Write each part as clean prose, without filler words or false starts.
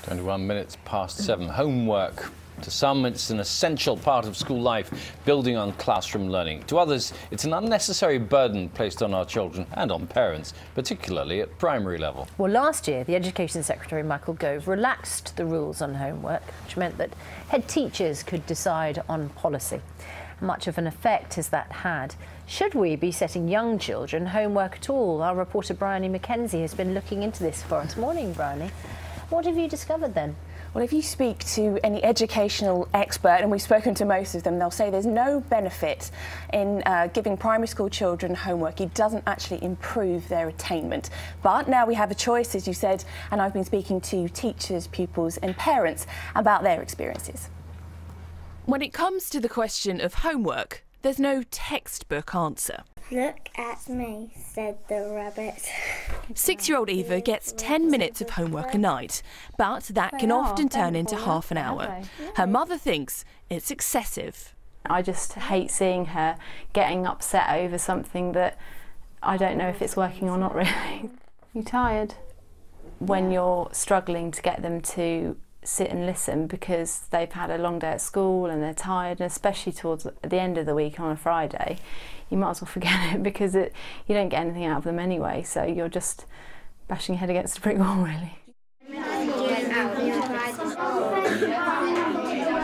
21 minutes past 7. Homework. To some, it's an essential part of school life, building on classroom learning. To others, it's an unnecessary burden placed on our children and on parents, particularly at primary level. Well, last year, the Education Secretary, Michael Gove, relaxed the rules on homework, which meant that head teachers could decide on policy. Much of an effect has that had. Should we be setting young children homework at all? Our reporter BRYONY MacKENZIE has been looking into this for us. Morning, BRYONY. What have you discovered then? Well, if you speak to any educational expert, and we've spoken to most of them, they'll say there's no benefit in giving primary school children homework. It doesn't actually improve their attainment. But now we have a choice, as you said, and I've been speaking to teachers, pupils and parents about their experiences. When it comes to the question of homework, there's no textbook answer. Look at me, said the rabbit. 6-year-old Eva gets 10 minutes of homework a night, but that can often turn into half an hour. Her mother thinks it's excessive. I just hate seeing her getting upset over something that I don't know if it's working or not really. You're tired when you're struggling to get them to sit and listen because they've had a long day at school and they're tired, and especially towards the end of the week on a Friday, you might as well forget it because you don't get anything out of them anyway, so you're just bashing your head against a brick wall, really.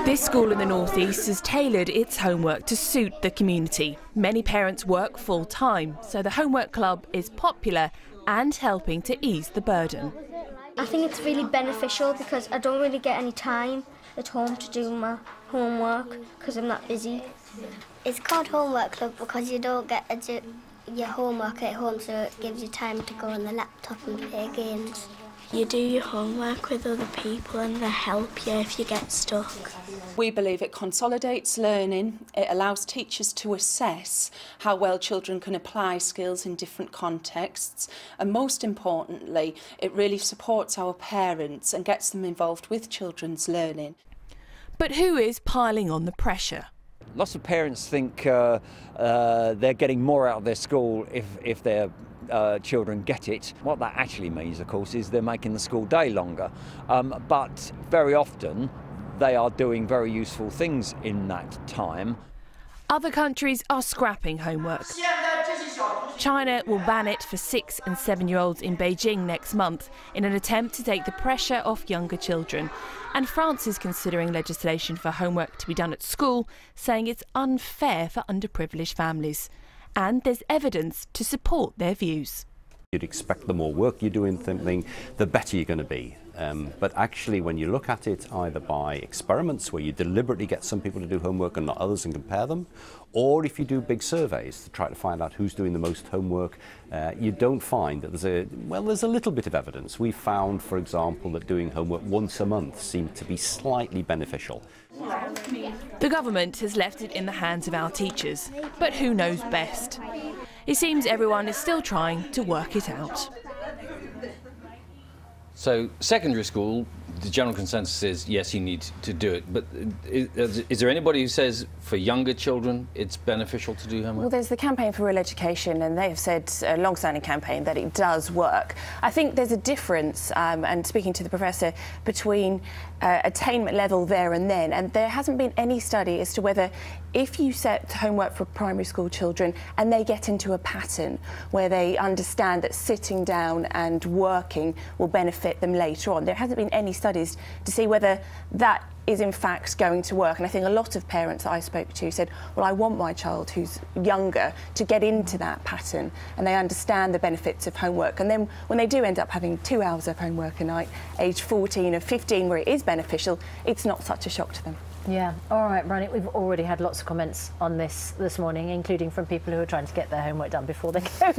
This school in the northeast has tailored its homework to suit the community. Many parents work full-time, so the homework club is popular and helping to ease the burden. I think it's really beneficial because I don't really get any time at home to do my homework because I'm not busy. It's called Homework Club because you don't get to do your homework at home, so it gives you time to go on the laptop and play games. You do your homework with other people and they help you if you get stuck. We believe it consolidates learning, it allows teachers to assess how well children can apply skills in different contexts, and most importantly, it really supports our parents and gets them involved with children's learning. But who is piling on the pressure? Lots of parents think they're getting more out of their school if their children get it. What that actually means, of course, is they're making the school day longer. But very often they are doing very useful things in that time. Other countries are scrapping homework. China will ban it for 6- and 7-year-olds in Beijing next month in an attempt to take the pressure off younger children. And France is considering legislation for homework to be done at school, saying it's unfair for underprivileged families. And there's evidence to support their views. You'd expect the more work you do in something, the better you're going to be. But actually, when you look at it either by experiments where you deliberately get some people to do homework and not others and compare them, or if you do big surveys to try to find out who's doing the most homework, you don't find that there's a little bit of evidence. We found, for example, that doing homework once a month seemed to be slightly beneficial. The government has left it in the hands of our teachers, but who knows best? It seems everyone is still trying to work it out. So, secondary school, the general consensus is, yes, you need to do it. But is there anybody who says for younger children it's beneficial to do homework? Well, there's the Campaign for Real Education, and they have said, a long-standing campaign, that it does work. I think there's a difference, and speaking to the professor, between attainment level there and then. And there hasn't been any study as to whether if you set homework for primary school children and they get into a pattern where they understand that sitting down and working will benefit them later on. There hasn't been any studies to see whether that is in fact going to work, and I think a lot of parents that I spoke to said, well, I want my child who's younger to get into that pattern, and they understand the benefits of homework, and then when they do end up having 2 hours of homework a night, age 14 or 15, where it is beneficial, it's not such a shock to them. Yeah, all right, BRYONY, we've already had lots of comments on this morning, including from people who are trying to get their homework done before they go